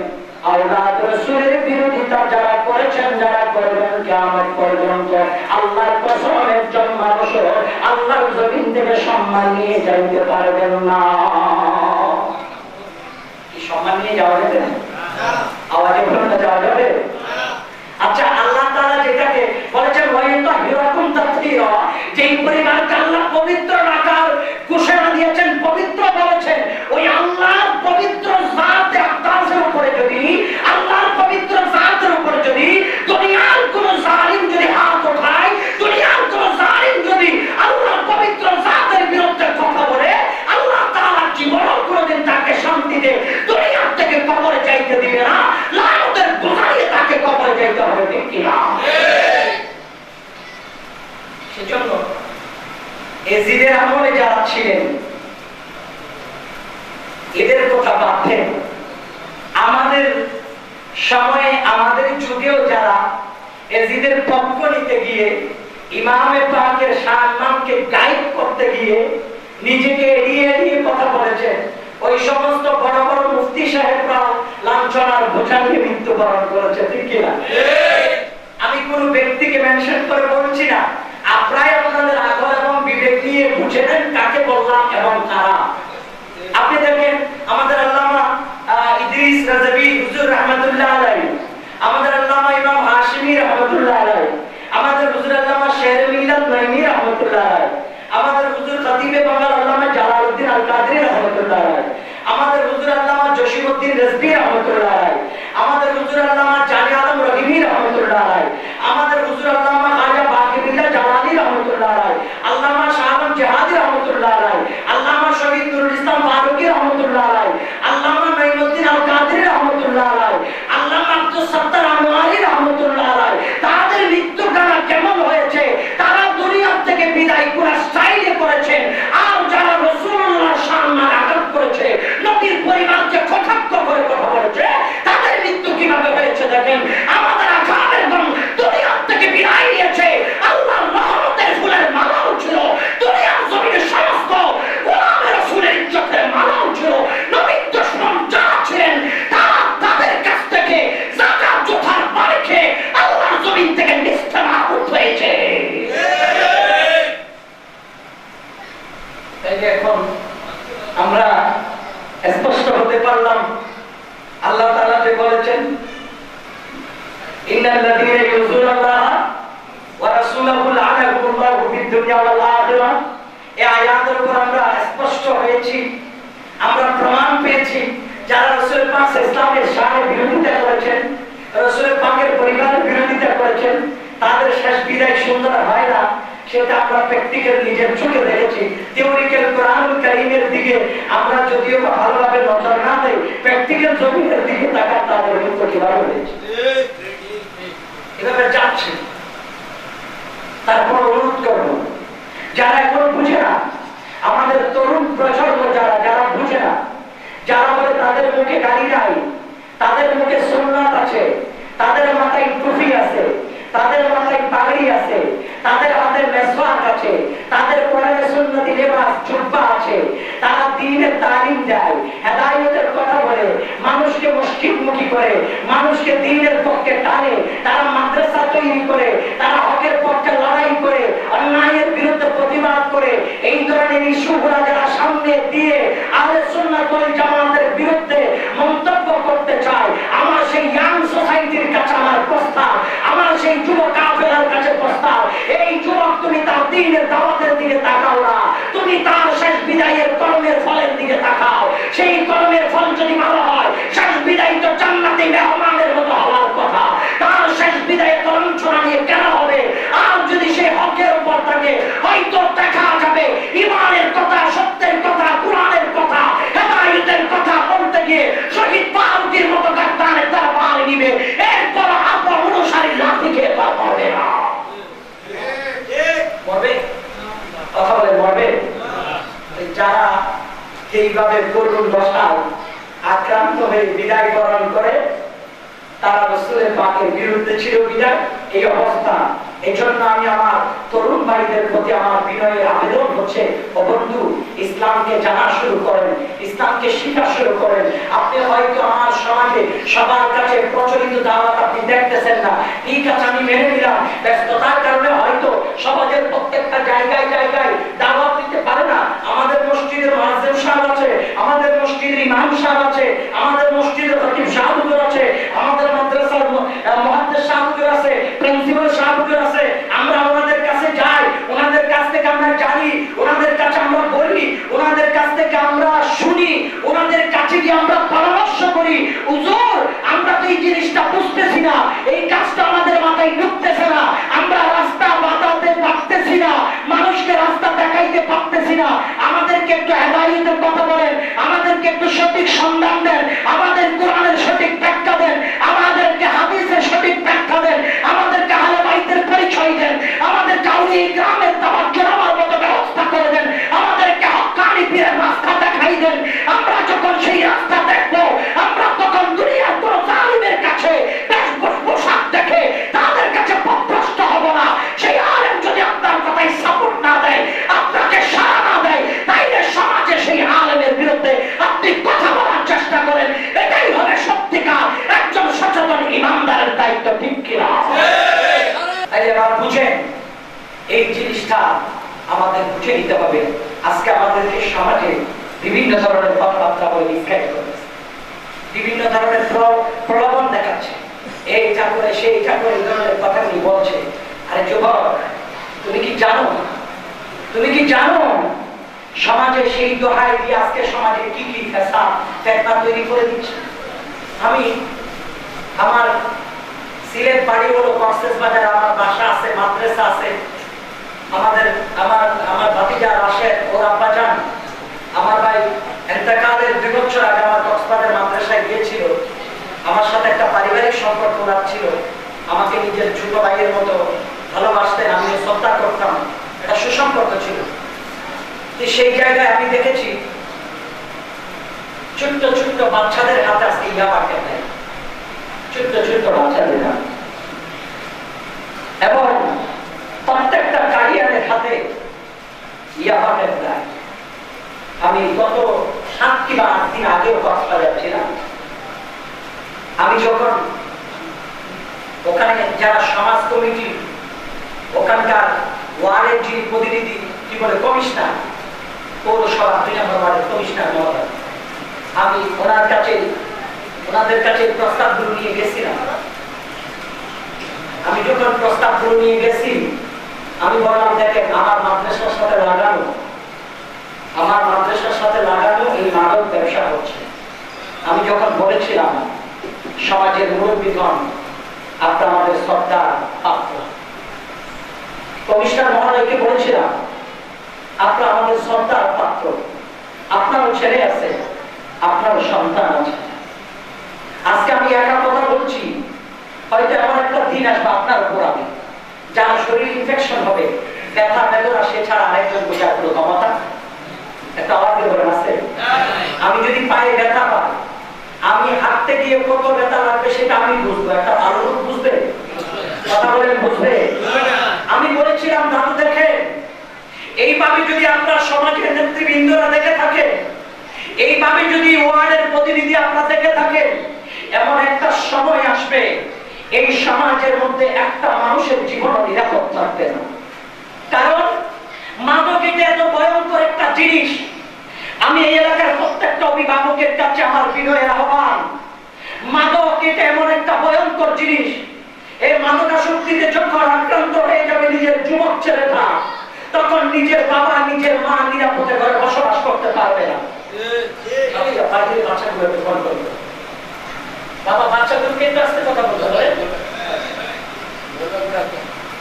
আওলাদ রাসূলের বিরোধিতা যারা করেছেন, যারা করবেন কিয়ামত পর্যন্ত, আল্লাহর কসম একজন মানুষ আল্লাহর জমিন থেকে সম্মান নিয়ে যাইতে পারবেন না। কি সম্মান নিয়ে যাওয়া যাবে? আওয়াজে বলুন না, যাওয়া যাবে? আচ্ছা, আল্লাহ তাআলা যেটাকে বলেছেন ওয়াইতা হিরাকুম তাতহীরা, যেই পরিবারকে আল্লাহ পবিত্র রাখার ঘোষণা দিয়েছেন, পবিত্র বলেছেন, ওই আল্লাহর পবিত্র জাত আকদাসের উপরে যদি, আল্লাহর পবিত্র জাতের উপরে যদি দুনিয়ার কোন জালিম যদি হাত ওঠায়, দুনিয়ার কোন জালিম যদি আল্লাহর পবিত্র জাতের বিরুদ্ধে কথা বলে, আল্লাহ তাআলা জীবনও কোনোদিন তাকে শান্তিতে দুনিয়ার থেকে কবরে যাইতে দিবে না, লানতের বোঝাইয়ে তাকে কবরে যাইতে হবে, ঠিক কিনা? সেজন্য এজিদের আমলে যারা ছিলেন এদের কথা বাদ দেন। আমাদের সময়ে, আমাদের যুগেও যারা এজিদের পক্ষ নিতে গিয়ে ইমামে পাকের সম্মানকে গাইড করতে গিয়ে নিজেকে এড়িয়ে এড়িয়ে কথা বলেছেন, ওই সমস্ত বড় বড় মুফতি সাহেবরা লাঞ্ছনার বোঝা নিয়ে মৃত্যুবরণ করেছে, ঠিক কিনা? আমি কোন ব্যক্তিকে মেনশন করে বলছি না, আপনারাই আপনাদের আকল এবং বিবেক দিয়ে বুঝে নেন কাকে বললাম এবং কারা। আপনি দেখেন, আমাদের আল্লামা ইদ্রিস রাজাবি হুজুর রাহমাতুল্লাহ আলাইহি, আমাদের আল্লামা ইমাম হাশিমি রাহমাতুল্লাহ আলাইহি, আমাদের হুজুর আল্লামা শের মিল্লাত নাইমি রাহমাতুল্লাহ আলাইহি, আমাদের হুজুর খতিবে বাংলা আল্লামা জালালউদ্দিন আল কাদরি রাহমাতুল্লাহ আলাইহি, আমাদের হুজুর আল্লামা জসিমউদ্দিন রিজভী রাহমাতুল্লাহ আলাইহি, আমাদের হুজুর আল্লামা জানি আলম রহিমি রাহমাতুল্লাহ আলাইহি, আমাদের হুজুর আল্লামা খাজা বাকিবিল্লাহ জালালি রাহমাতুল্লাহ আলাইহি, আল্লামা শাহ আলম জিহাদি রাহমাতুল্লাহ আলাইহি, আল্লামা শহীদ নুরুল ইসলাম ফারুকী রাহমাতুল্লাহ আলাইহি, আল্লামা নাঈমউদ্দিন আল কাদরি রাহমাতুল্লাহ আলাইহি, আল্লামা আব্দুস সাত্তার আনোয়ারি রাহমাতুল্লাহ আলাইহি। তাদের মৃত্যুকাল কেমন হয়েছে, তারা দুনিয়া থেকে বিদায় করার স্টাইলে করেছেন, আর যারা রাসূলুল্লাহর সম্মান আঘাত করেছে, নবীর পরিবারকে কটাক্ষ করে কথা বলেছে, তাদের মৃত্যু কিভাবে হয়েছে দেখেন। আমাদের আকাবের গণ দুনিয়া থেকে বিদায় নিয়েছে, আল্লাহর রহমতের ফুলের মালাও ছিল, দুনিয়ার জমিনে সমস্ত গোলামের রাসূলের ইজ্জতের মালাও ছিল, নবীর দুশমন যারা ছিলেন তারা তাদের কাছ থেকে যাকাত জোথার পানি খেয়ে আল্লাহর জমিন থেকে নিস্তেমাবুদ হয়েছে। তাই এখন আমরা স্পষ্ট হতে পারলাম, আল্লাহ তাআলা যে বলেছেন ইন্নাল্লাযীনা ইউযুনাল্লাহ ওয়া রাসূলাহু লা'নাহুমুল্লাহু ফিদ দুনিয়া ওয়াল আখিরাহ, এই আয়াতের উপর আমরা স্পষ্ট হয়েছি, আমরা প্রমাণ পেয়েছি যারা রাসূল পাক ইসলামের শানের বিরোধিতা করেছেন, রাসূল পাকের পরিবারের বিরোধিতা করেছেন, তাদের শেষ বিদায় সুন্দর হয় না, সেটা আমরা প্র্যাকটিক্যাল নিজের চোখে দেখেছি। থিওরিক্যাল কোরআনুল কারীমের দিকে আমরা যদিও ভালোভাবে নজর না দেই, প্র্যাকটিক্যাল জমিনের দিকে তাকান তাদের মৃত্যু কিভাবে হয়েছে, এভাবে যাচ্ছে। তারপর অনুরোধ করবো জান্নাতি লেবাস জুব্বা আছে, তারা দ্বীনের তালিম দেয়, হেদায়েতের কথা বলে, মানুষকে মসজিদমুখী করে, মানুষকে দ্বীনের পক্ষে টানে, তারা মাদ্রাসা তৈরি করে, তারা হকের পক্ষে লড়াই করে, অন্যায়ের বিরুদ্ধে প্রতিবাদ করে। এই ধরনের ইস্যুগুলো যারা সামনে দিয়ে আহলে সুন্নাত ওয়াল জামাতের বিরুদ্ধে মন্তব্য করতে চায়, আমার সেই ইয়াং সোসাইটির কাছে আমার প্রস্তাব, আমার সেই যুব কাফেলার কাছে প্রস্তাব, এই যুবক তুমি তার দ্বীনের দাওয়াতের দিকে তাকাও না, তুমি তার শেষ বিদায়ের কর্মের ফলের দিকে তাকাও। সেই কর্মের ফল যদি ভালো হয়, শেষ বিদায় তো জান্নাতি মেহমানের মতো হওয়ার কথা। তার শেষ বিদায়ে তরঞ্চনা নিয়ে কেন হবে? আর যদি সে হকের উপর থাকে, হয়তো দেখা যাবে ইমানের কথা, সত্যের কথা, কোরআনের কথা, হেদায়েতের কথা বলতে গিয়ে শহীদ ফারুকের মতো গাদ্দারের দরবার নিবে, এরপর আপন অনুসারী লাঠি খেয়ে পার পাবে না। মরবে? কথা বলে মরবে? যারা এইভাবে করুণ দশায় আক্রান্ত হয়ে বিদায় বরণ করে, তারা রাসূলের পাকের বিরুদ্ধে ছিল বিদায় এই অবস্থা। এই জন্য আমি আমার তরুণ ভাইদের প্রতি আমার বিনয়ের আবেদন হচ্ছে, ও বন্ধু, ইসলামকে জানা শুরু করেন, ইসলামকে শিখা শুরু করেন। আপনি হয়তো আমার সমাজে সবার কাছে প্রচলিত দাওয়াত আপনি দেখতেছেন না, ঠিক আছে, আমি মেনে নিলাম, ব্যস্ততার কারণে হয়তো সমাজের প্রত্যেকটা জায়গায় জায়গায় দাওয়াত দিতে পারে না। আমাদের মসজিদের মুয়াজ্জিন সাহেব আছে, আমাদের মসজিদের ইমাম সাহেব আছে, আমাদের মসজিদের খতিব সাহেব আছে, আমাদের মাদ্রাসার মুহাদ্দিস সাহেব আছে, প্রিন্সিপাল সাহেব আছে। আমরা ওনাদের কাছে যাই, ওনাদের কাছ থেকে আমরা জানি, ওনাদের কাছে আমরা বলি, ওনাদের কাছ থেকে আমরা শুনি, ওনাদের কাছে গিয়ে আমরা পরামর্শ করি। হুজুর, আমরা তো এই জিনিসটা বুঝতেছি না, এই কাজটা আমাদের মাথায় ঢুকতেছে না, আমরা রাস্তা বাতাতে পারতেছি না, মানুষকে রাস্তা দেখাইতে পারতেছি না, আমাদেরকে একটু হেদায়েতের কথা বলেন, আমাদেরকে একটু সঠিক সন্ধান দেন, আমাদের কোরআনের সঠিক ব্যাখ্যা দেন, আমাদেরকে হাদিসের সঠিক ব্যাখ্যা দেন, আমাদেরকে আহলে বাইতের পরিচয় দেন, আমাদের কাউরি গ্রামের তাওয়াজ্জুহ আমার মতো ব্যবস্থা করে দেন, আমাদেরকে হক্কানি পীরের রাস্তা দেখাই দেন। আমরা যখন সেই রাস্তা দেখবো, আমরা তখন দুনিয়ার কোন জালিমের কাছে পোশাক দেখে তাদের কাছে পথভ্রষ্ট হব না। সেই আলেম যদি আপনার কথায় সাপোর্ট না দেয়, আপনাকে সাড়া না দেয়, তাইলে সমাজে সেই আলেমের বিরুদ্ধে আপনি কথা বলার চেষ্টা করেন। এটাই হবে সত্যিকার একজন সচেতন ইমানদারের দায়িত্ব, ঠিক কিনা? এবার বুঝেন, এই জিনিসটা আমাদের বুঝে নিতে হবে। আজকে আমাদেরকে সমাজে বিভিন্ন ধরনের কথাবার্তা বলে নিষ্কাশিত করেছে, বিভিন্ন ধরনের প্রলোভন দেখাচ্ছে, এইটা করে সেইটা করে এই ধরনের কথাগুলি বলছে। আরে যুবক, তুমি কি জানো, তুমি কি জানো সমাজে সেই দোহাই দিয়ে আজকে সমাজে কি কি ফ্যাসাদ ফিতনা তৈরি করে দিচ্ছে? আমি আমার সিলেট বাড়ি হলো কক্সবাজার, আমার বাসা আছে, মাদ্রাসা আছে, আমার ভাতিজা রাশেদ, ওর আব্বা জান, আমার ভাই ইন্তেকালের 2 বছর আগে আমার কক্সবাজার মাদ্রাসায় গিয়েছিল, আমার সাথে একটা পারিবারিক সম্পর্ক ছিল, আমাকে নিজের ছোট ভাইয়ের মতো ভালোবাসতেন, আমিও শ্রদ্ধা করতাম, একটা সুসম্পর্ক ছিল। সেই জায়গায় আমি দেখেছি ছোট্ট ছোট্ট বাচ্চাদের হাতে আজকে ইয়াবা খেতে, ছোট্ট ছোট্ট বাচ্চাদের হাতে, এবং প্রত্যেকটা গার্ডিয়ানের হাতে ইয়াবা খেতে। আমি গত 7 কিংবা 8 দিন আগেও কক্সবাজার ছিলাম। আমি যখন ওখানে যারা সমাজ কমিটি, ওখানকার ওয়ার্ডের যিনি প্রতিনিধি, কি বলে কমিশনার, পৌরসভা 2 নম্বর ওয়ার্ডের কমিশনার মহোদয়, আমি ওনাদের কাছে প্রস্তাবগুলো নিয়ে গেছিলাম। আমি যখন প্রস্তাবগুলো নিয়ে গেছি, আমি বললাম, দেখেন, আমার মাদ্রাসার সাথে লাগানো এই মাদক ব্যবসা হচ্ছে। আমি যখন বলেছিলাম, সমাজের মুরব্বীগণ, আপনারা আমাদের শ্রদ্ধার পাত্র, কমিশনার মহোদয়কে বলেছিলাম, আপনারা আমাদের শ্রদ্ধার পাত্র, আপনারও ছেলে আছে, আপনারও সন্তান আছে। আজকে আমি একা কথা বলছি, হয়তো এমন একটা দিন আসবে আপনার উপর আমি, যার শরীর ইনফেকশন হবে, ব্যথা বেদনা, সে ছাড়া আরেকজন বোঝার কোনো ক্ষমতা, একটা আওয়াজ বলেন আছে? আমি যদি পায়ে ব্যথা পাই, আমি হাঁটতে গিয়ে কত ব্যথা লাগবে সেটা আমি বুঝবো, একটা ভালো লোক বুঝবে? কথা বলেন, বুঝবে? আমি বলেছিলাম, দাদু দেখে, এইভাবে যদি আপনার সমাজ নেতৃবৃন্দরা দেখে থাকে, এইভাবে যদি ওয়ার্ডের প্রতিনিধি আপনারা দেখে থাকেন, এমন একটা সময় আসবে এই সমাজের মধ্যে একটা মানুষের জীবন নিরাপদ থাকবে না। কারণ মাদক এটা এত ভয়ঙ্কর একটা জিনিস। আমি এই এলাকার প্রত্যেকটা অভিভাবকের কাছে আমার বিনয়ের আহ্বান, মাদক এটা এমন একটা ভয়ঙ্কর জিনিস, এই মাদকাসক্তিতে যখন আক্রান্ত হয়ে যাবে নিজের যুবক ছেলেটা, তখন নিজের বাবা নিজের মা নিরাপদে ঘরে বসবাস করতে পারবে না। বাবা বাচ্চাদেরকে একটু আস্তে কথা বলতে হবে।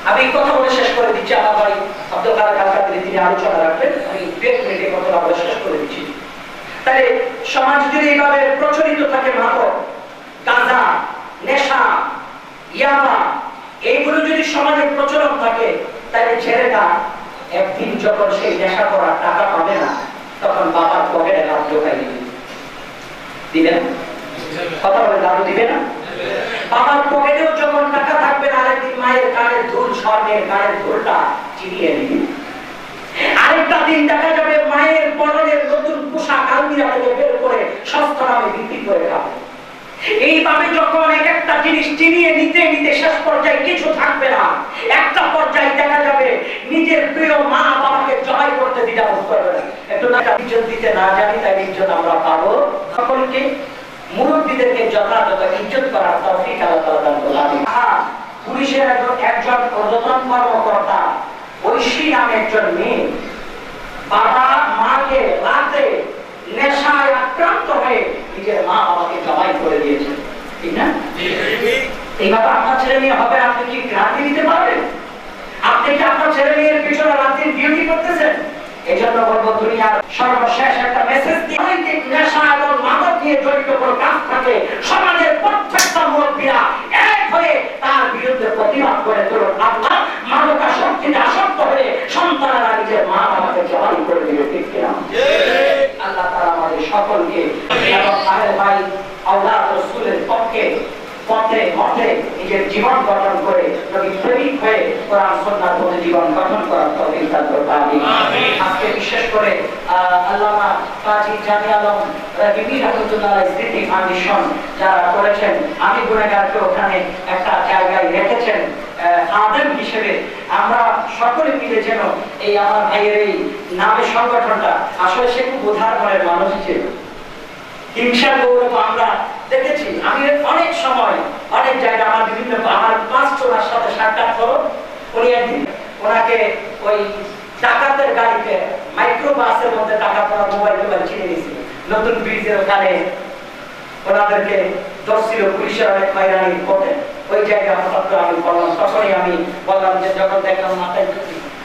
আমি কথা বলে শেষ করে দিচ্ছি। আমার ভাই আব্দুল কাদের কালকাতরি তিনি আলোচনা রাখবেন, আমি 2 মিনিটে কথা বলে শেষ করে দিচ্ছি। তাই সমাজ যদি এইভাবে প্রচলিত থাকে, মাদক, গাঁজা, নেশা, ইয়াবা, এইগুলো যদি সমাজে প্রচলন থাকে, তাহলে ছেলেটা একদিন যখন সেই নেশা করার টাকা পাবে না, তখন বাবার পকেটে হাত ঢোকাই দিবে না। কথা বলে দাদু দিবে না? বাবার পকেটেও যখন টাকা থাকবে না, আরেকদিন মায়ের কানের ধুল, স্বর্ণের কানের ধুলটা চিনিয়ে নিবে। আরেকটা দিন দেখা যাবে মায়ের পরনের নতুন পোশাক আলমিরা থেকে বের করে সস্তা দামে বিক্রি করে খাবে। এইভাবে যখন এক একটা জিনিস চিনিয়ে নিতে নিতে শেষ পর্যায়ে কিছু থাকবে না, একটা পর্যায়ে দেখা যাবে নিজের প্রিয় মা বাবাকে জবাই করতে দ্বিধাবোধ করবে না। একটু ইজ্জত দিতে না জানি, তাই ইজ্জত আমরা পাবো। সকলকে মুরব্বীদেরকে যথাযথ ইজ্জত করার তৌফিক আল্লাহ তাআলা দান করুন। পুলিশের একজন ঊর্ধ্বতন কর্মকর্তা ঐশী নামে একজন মেয়ে বাবা মাকে রাতে নেশায় আক্রান্ত হয়ে নিজের মা বাবাকে জবাই করে দিয়েছে, ঠিক না? এইভাবে আপনার ছেলে মেয়ে হবে, আপনি কি গ্রান্টি দিতে পারবেন? আপনি কি আপনার ছেলে মেয়ের পিছনে রাত্রির ডিউটি করতেছেন? এই জন্য বলবো, দুনিয়ার সর্বশেষ একটা মেসেজ দিয়ে, নেশা এবং মাদক নিয়ে জড়িত কোনো কাজ থাকে, সমাজের প্রত্যেকটা মুরব্বীরা এক হয়ে তার বিরুদ্ধে প্রতিবাদ করে তুলুন। আল্লাহ মাদকাসক্তিতে আসক্ত হয়ে সন্তানেরা নিজের মা বাবাকে জবাই করে দিবে, ঠিক কিনা? আল্লাহ তাআলা আমাদের সকলকে এবং আহলে ভাই আওলাদ রাসূলের পক্ষে পথে মঠে নিজের জীবন গঠন করে নবী প্রেমিক হয়ে কোরআন সুন্নাহ মতে জীবন গঠন করার তৌফিক দান করুন। আমিন। আজকে বিশেষ করে আল্লামা কাজী জামি আলম রাগিবি রাহমাতুল্লাহ আলাইহি স্মৃতি ফাউন্ডেশন যারা করেছেন, আমি গুনাহগারকে ওখানে একটা জায়গায় রেখেছেন আদেম হিসেবে। আমরা সকলে মিলে যেন এই আমার ভাইয়ের এই নামের সংগঠনটা, আসলে সে খুব উদার মনের মানুষ ছিল, হিংসা গৌরব আমরা দেখেছি। আমি অনেক সময় অনেক জায়গায় আমার বিভিন্ন আমার পাঁচজনের সাথে সাক্ষাৎ করো, উনি একদিন ওনাকে ওই ডাকাতের গাড়িতে মাইক্রো বাসের মধ্যে টাকা পড়া মোবাইল ছিঁড়ে দিয়েছিল, নতুন ব্রিজের ওখানে ওনাদেরকে ধরছিল পুলিশের অনেক হয়রানির পথে। ওই জায়গায় আমি বললাম, তখনই আমি বললাম যে যখন দেখলাম মাথায়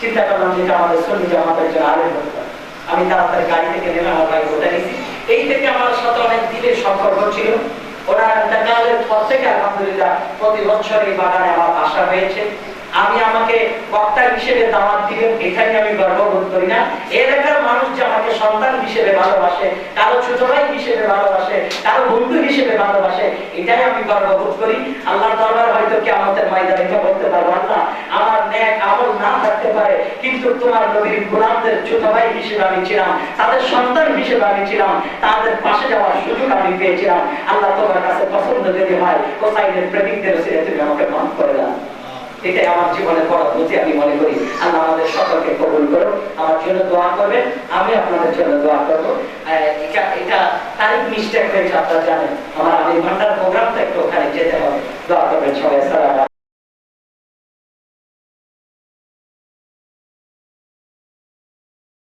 চিন্তা করলাম যেটা আমাদের সুন্নি জামাতের জন্য আলেম হতে পারে, আমি তাড়াতাড়ি গাড়ি থেকে নেমে আমার ভাই কোথায় নিয়েছি। এই থেকে আমার সাথে অনেক দিনের সম্পর্ক ছিল। ওনার ইন্তেকালের পর থেকে আলহামদুলিল্লাহ প্রতি বছর এই বাগানে আমার আসা হয়েছে। আমি আমাকে বক্তা হিসেবে দাওয়াত দিবেন, এখানে আমি গর্ববোধ করি না। এলাকার মানুষ যে আমাকে সন্তান হিসেবে ভালোবাসে, কারো ছোট ভাই হিসেবে ভালোবাসে, কারো বন্ধু হিসেবে ভালোবাসে, এটাই আমি গর্ববোধ করি। আল্লাহর দরবার হয়তো কিয়ামতের ময়দানে বলতে পারবো, আল্লাহ আমার নেক আমল না থাকতে পারে, কিন্তু তোমার নবীর গোলামদের ছোট ভাই হিসেবে আমি ছিলাম, তাদের সন্তান হিসেবে আমি ছিলাম, তাদের পাশে যাওয়ার সুযোগ আমি পেয়েছিলাম। আল্লাহ তোমার কাছে পছন্দ যদি হয়, হোসাইনের প্রেমিকদের ছেড়ে তুমি আমাকে মাফ করে দাও। এটাই আমার জীবনের বড় বুঝি আমি মনে করি। আল্লাহ আমাদের সকলকে কবুল করো, আমার জন্য দোয়া করবেন, আমি আপনাদের জন্য দোয়া করবো। এটা তারিখ মিস্টেক হয়েছে, আপনারা জানেন। আমার আমির ভান্ডার